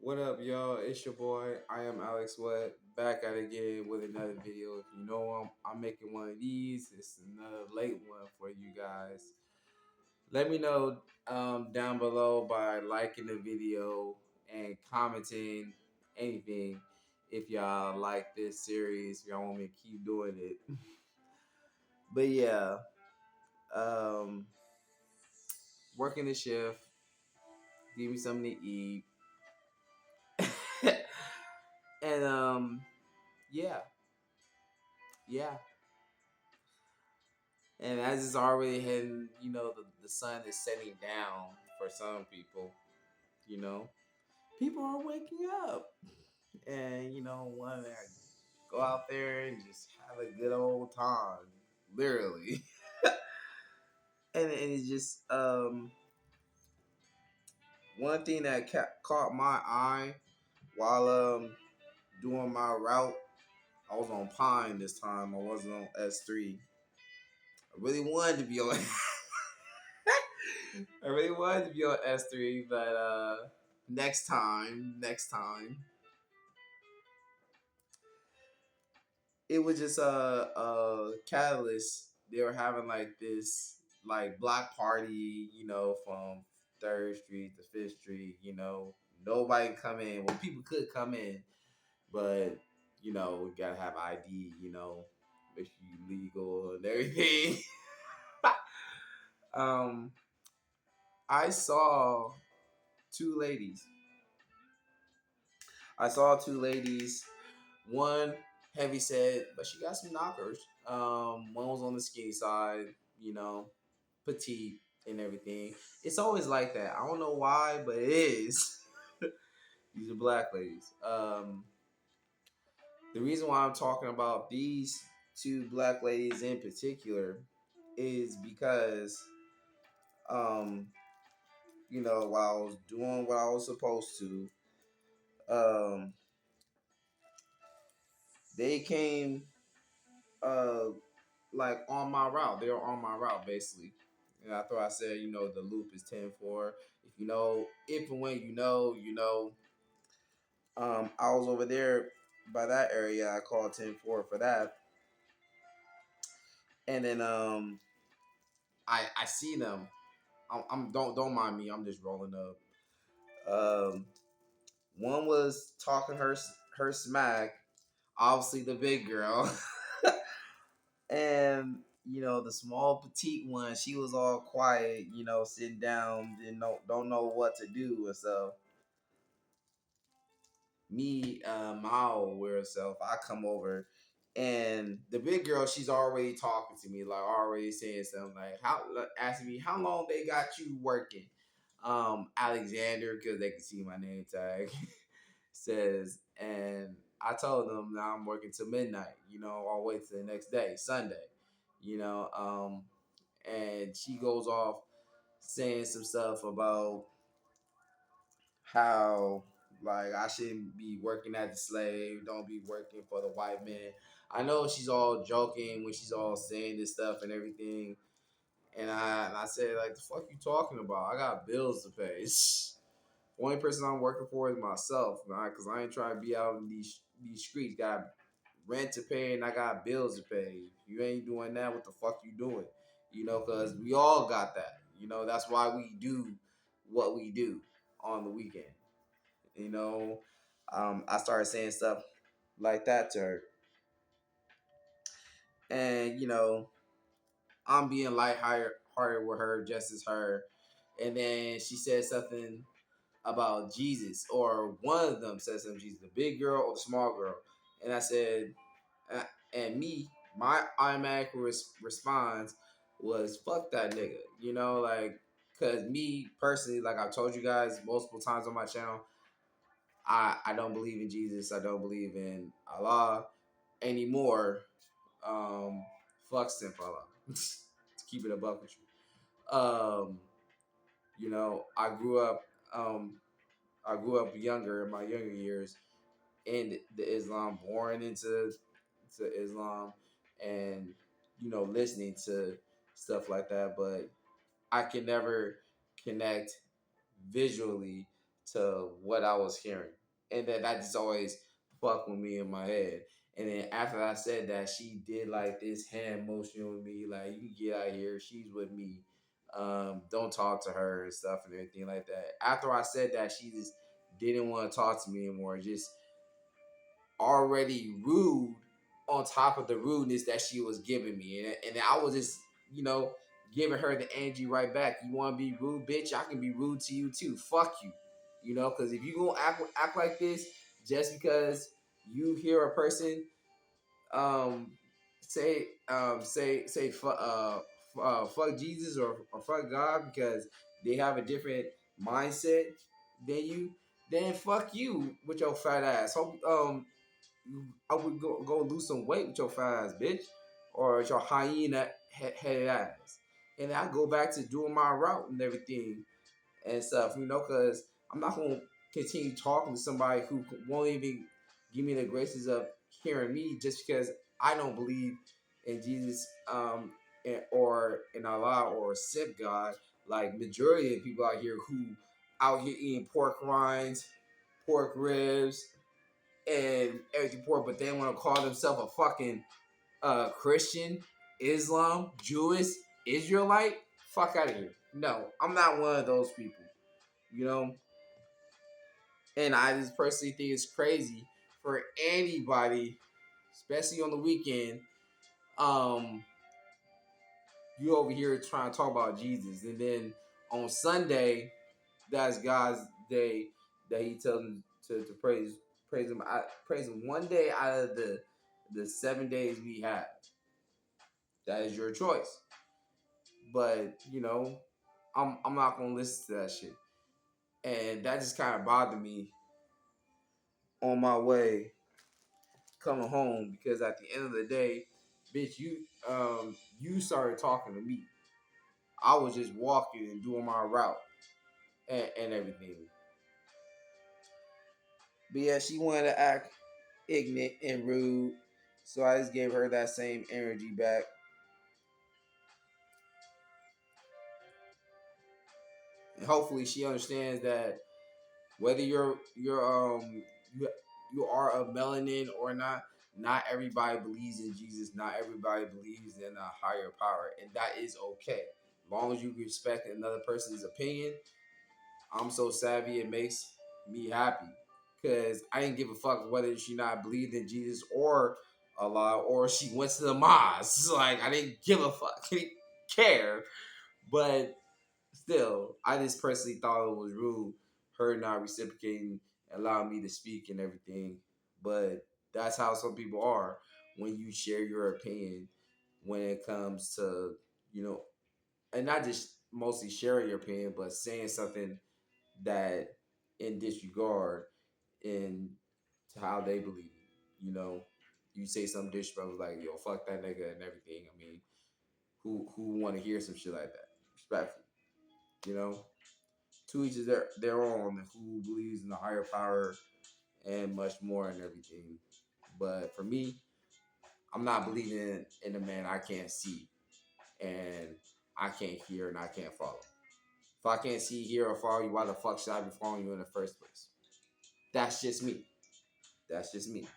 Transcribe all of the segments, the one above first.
What up, y'all? It's your boy. I am Alex Wet, back at it again with another video. If you know I'm making one of these. It's another late one for you guys. Let me know down below by liking the video and commenting anything if y'all like this series. If y'all want me to keep doing it. But yeah, um, working the shift, give me something to eat, and yeah, yeah. And as it's already heading, the sun is setting down for some people, you know, people are waking up and, want to go out there and just have a good old time, literally. And it's just, one thing that caught my eye while, doing my route. I was on Pine this time. I wasn't on S3. I really wanted to be on I really wanted to be on S3, but next time. It was just a catalyst. They were having like this like block party, from Third Street to Fifth Street. Nobody come in. Well, people could come in, but we gotta have ID. Make sure you legal and everything. um, I saw two ladies. I saw two ladies. One heavy set, but she got some knockers. One was on the skinny side, petite and everything. It's always like that. I don't know why, but it is. These are black ladies. The reason why I'm talking about these two black ladies in particular is because, um, while I was doing what I was supposed to, um, they came uh like on my route. They were on my route basically. And I thought I said, the loop is 10-4. If and when I was over there by that area. I called 10-4 for that. And then I see them. I'm don't mind me. I'm just rolling up. Um, one was talking her smack. Obviously the big girl. And the small petite one, she was all quiet, sitting down, didn't know, don't know what to do. And so me, my old weird self, I come over, and the big girl, she's already talking to me, like already saying something, like asking me how long they got you working. Alexander, because they can see my name tag, says, and I told them now I'm working till midnight. I'll wait till the next day, Sunday. You know, um, and she goes off saying some stuff about how like I shouldn't be working as a slave, don't be working for the white man. I know she's all joking when she's all saying this stuff and everything. And I said, like, the fuck you talking about? I got bills to pay. The only person I'm working for is myself, man, because I ain't trying to be out in these streets. Got rent to pay and I got bills to pay. If you ain't doing that, what the fuck you doing? Because we all got that. That's why we do what we do on the weekend. You know, I started saying stuff like that to her, and I'm being lighthearted with her, just as her. And then she said something about Jesus, or one of them said something Jesus, the big girl or the small girl. And I said, and me, my automatic response was fuck that nigga. Like, cause me personally, like I've told you guys multiple times on my channel, I don't believe in Jesus. I don't believe in Allah anymore. Fuck simp Allah. To keep it a buck with you. I grew up. I grew up younger in my younger years in the Islam, born into Islam, and listening to stuff like that. But I can never connect visually to what I was hearing, and then that just always fucked with me in my head. And then after I said that, she did like this hand motion with me, like you get out of here. She's with me. Don't talk to her and stuff and everything like that. After I said that, she just didn't want to talk to me anymore. Just already rude on top of the rudeness that she was giving me, and I was just giving her the energy right back. You want to be rude, bitch? I can be rude to you too. Fuck you, because if you gonna act like this just because you hear a person um say fuck Jesus or fuck God because they have a different mindset than you, then fuck you with your fat ass. Hope I would go lose some weight with your fat ass, bitch, or with your hyena headed ass, and I go back to doing my route and everything and stuff, because I'm not gonna continue talking to somebody who won't even give me the graces of hearing me just because I don't believe in Jesus, or in Allah or Sith God, like majority of people out here who out here eating pork rinds, pork ribs, and everything pork, but they want to call themselves a fucking Christian, Islam, Jewish, Israelite. Fuck out of here. No, I'm not one of those people. You know, and I just personally think it's crazy for anybody, especially on the weekend. Um, you over here trying to talk about Jesus, and then on Sunday, that's God's day that He tells them to praise Him. I praise Him one day out of the 7 days we have. That is your choice, but I'm not gonna listen to that shit, and that just kind of bothered me on my way coming home because at the end of the day, bitch, you started talking to me. I was just walking and doing my route and everything. But yeah, she wanted to act ignorant and rude, so I just gave her that same energy back. And hopefully, she understands that whether you are of melanin or not, not everybody believes in Jesus. Not everybody believes in a higher power, and that is okay. As long as you respect another person's opinion, I'm so savvy it makes me happy. Cause I didn't give a fuck whether she not believed in Jesus or Allah or she went to the mosque. Like I didn't give a fuck. I didn't care. But still, I just personally thought it was rude, her not reciprocating, allowing me to speak and everything. But that's how some people are when you share your opinion when it comes to, and not just mostly sharing your opinion, but saying something that in disregard in to how they believe. You say some disrespectful like, yo, fuck that nigga and everything. I mean, who want to hear some shit like that? Respectful, you know? To each is their own, who believes in the higher power and much more and everything. But for me, I'm not believing in a man I can't see and I can't hear and I can't follow. If I can't see, hear, or follow you, why the fuck should I be following you in the first place? That's just me. That's just me.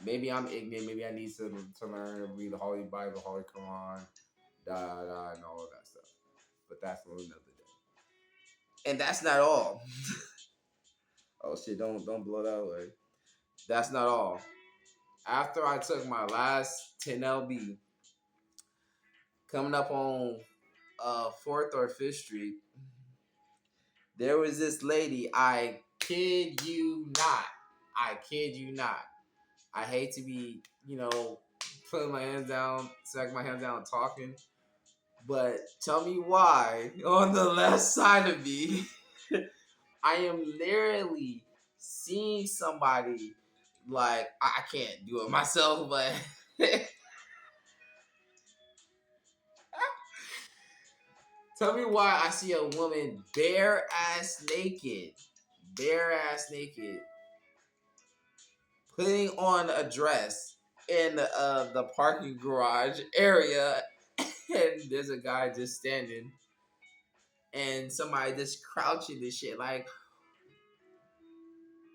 Maybe I'm ignorant. Maybe I need to learn to read the Holy Bible, Holy Quran, and all of that stuff. But that's for another day. And that's not all. Oh shit! Don't blow that away. That's not all. After I took my last 10 LB, coming up on 4th or 5th Street, there was this lady. I kid you not. I kid you not. I hate to be, putting my hands down, smacking my hands down, talking. But tell me why on the left side of me, I am literally seeing somebody like I can't do it myself, but tell me why I see a woman bare ass naked, putting on a dress in the parking garage area, and there's a guy just standing and somebody just crouching this shit. Like,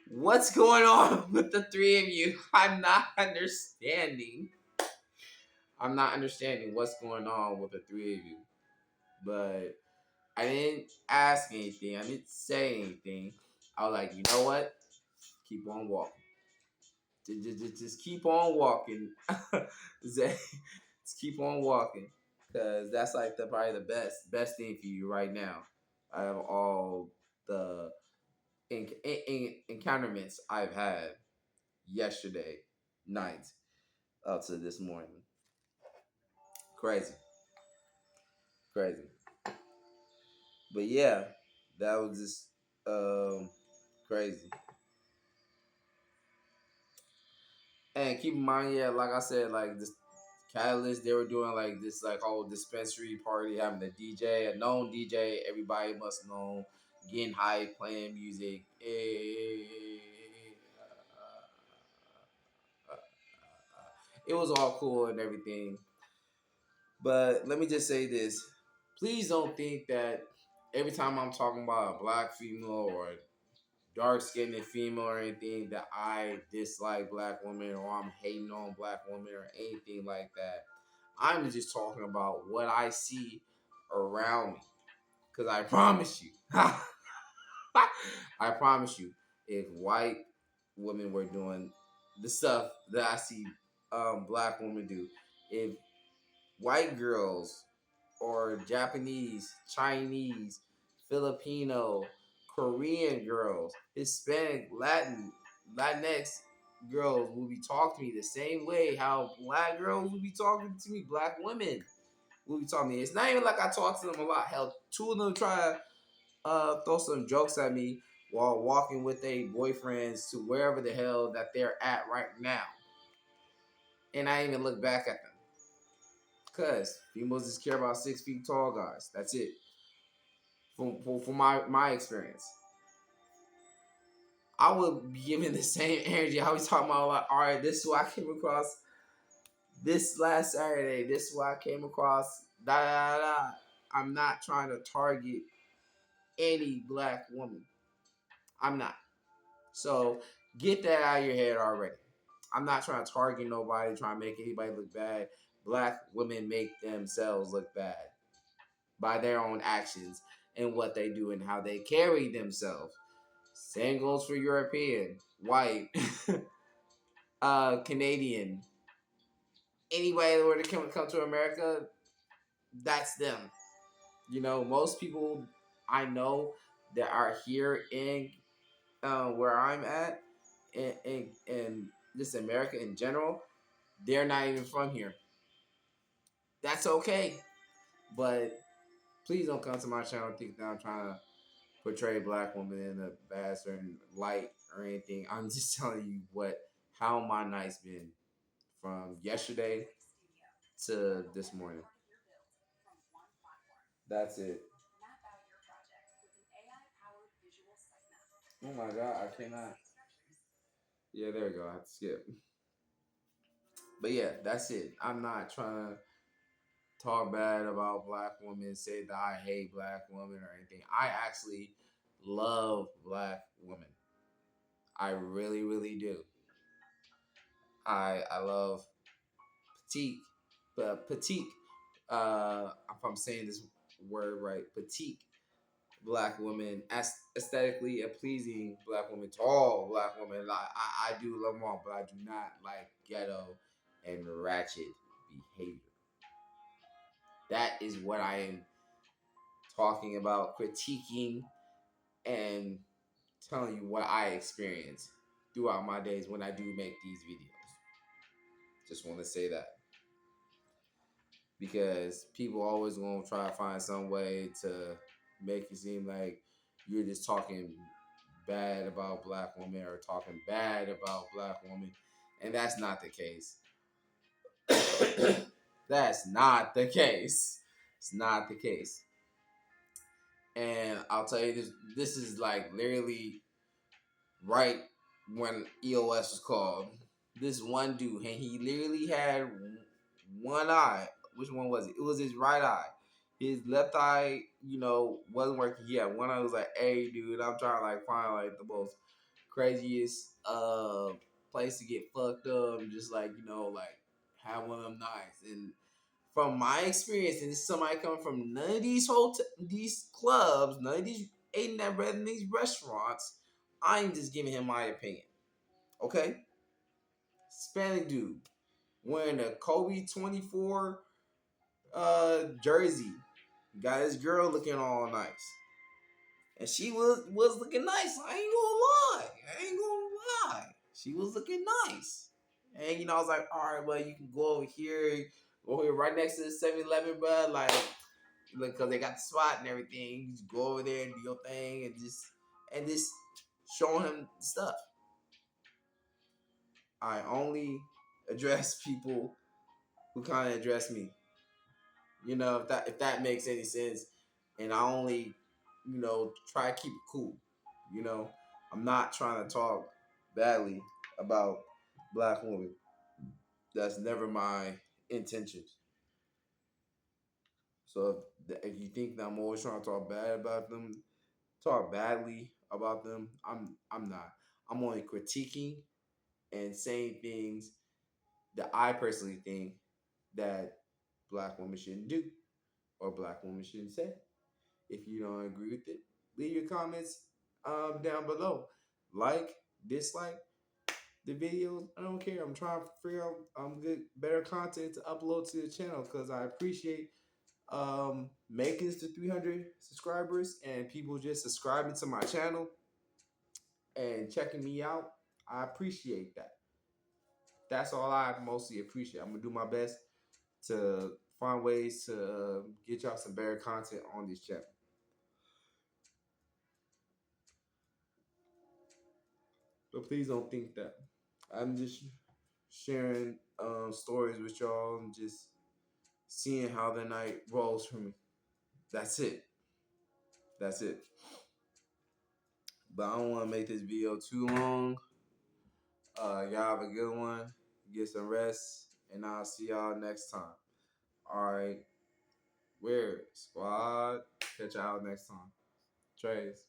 what's going on with the three of you? I'm not understanding. I'm not understanding what's going on with the three of you. But I didn't ask anything. I didn't say anything. I was like, you know what? Keep on walking. Just keep on walking. Just keep on walking. Because that's like probably the best thing for you right now. Out of all the encounterments I've had yesterday night up to this morning. Crazy. Crazy. But yeah, that was just crazy. And keep in mind, yeah, like I said, like this Catalyst, they were doing like this like whole dispensary party, having a DJ, a known DJ, everybody must know, getting high, playing music. It was all cool and everything. But let me just say this. Please don't think that every time I'm talking about a black female or a dark skinned female or anything that I dislike black women or I'm hating on black women or anything like that. I'm just talking about what I see around me. Because I promise you, I promise you, if white women were doing the stuff that I see black women do, if white girls or Japanese, Chinese, Filipino, Korean girls, Hispanic, Latinx girls will be talking to me the same way how black girls will be talking to me, black women will be talking to me. It's not even like I talk to them a lot. Hell, two of them try to throw some jokes at me while walking with their boyfriends to wherever the hell that they're at right now. And I even look back at them. Because females just care about 6 feet tall guys. That's it. From my experience. I would be giving the same energy. I was talking about, like, all right, this is what I came across this last Saturday. This is what I came across. Da da da. I'm not trying to target any black woman. I'm not. So get that out of your head already. I'm not trying to target nobody, trying to make anybody look bad. Black women make themselves look bad by their own actions and what they do and how they carry themselves. Same goes for European, white, Canadian. Anybody that were to come to America, that's them. You know, most people I know that are here in where I'm at, in this America in general, they're not even from here. That's okay, but please don't come to my channel and think that I'm trying to portray black women in a bad certain light or anything. I'm just telling you how my night's been from yesterday to this morning. That's it. Oh my god, I cannot. Yeah, there we go. I have to skip. But yeah, that's it. I'm not trying to talk bad about black women, say that I hate black women or anything. I actually love black women. I really, really do. I love petite, but petite. If I'm saying this word right, petite black women, aesthetically pleasing black women, tall black women. I do love them all, but I do not like ghetto and ratchet behavior. That is what I am talking about, critiquing and telling you what I experience throughout my days when I do make these videos. Just want to say that. Because people always gonna try to find some way to make it seem like you're just talking bad about black women or talking bad about black women, and that's not the case. That's not the case. It's not the case. And I'll tell you this: this is like literally right when EOS was called. This one dude, and he literally had one eye. Which one was it? It was his right eye. His left eye wasn't working. Yeah, one I was like, hey, dude, I'm trying to like find like the most craziest place to get fucked up and just like like have one of them nights. And from my experience, and this is somebody coming from none of these clubs, none of these eating at these restaurants, I'm just giving him my opinion. Okay, Hispanic dude wearing a Kobe 24 jersey, got his girl looking all nice. And she was looking nice. I ain't gonna lie. I ain't gonna lie. She was looking nice. And I was like, all right, well, you can go over here, right next to the 7-Eleven, bro. Like, look, cause they got the spot and everything. You just go over there and do your thing and just showing him stuff. I only address people who kind of address me. If that makes any sense. And I only, try to keep it cool. You know, I'm not trying to talk badly about black women. That's never my intentions. So if you think that I'm always trying to talk bad about them, talk badly about them, I'm not. I'm only critiquing and saying things that I personally think that black women shouldn't do or black women shouldn't say. If you don't agree with it, leave your comments down below. Like, dislike the videos. I don't care. I'm trying to figure out good, better content to upload to the channel because I appreciate making this to 300 subscribers and people just subscribing to my channel and checking me out. I appreciate that. That's all I mostly appreciate. I'm gonna do my best to find ways to get y'all some better content on this channel. But please don't think that I'm just sharing stories with y'all and just seeing how the night rolls for me. That's it. That's it. But I don't want to make this video too long. Y'all have a good one. Get some rest. And I'll see y'all next time. Alright. Weird squad. Catch y'all next time. Trace.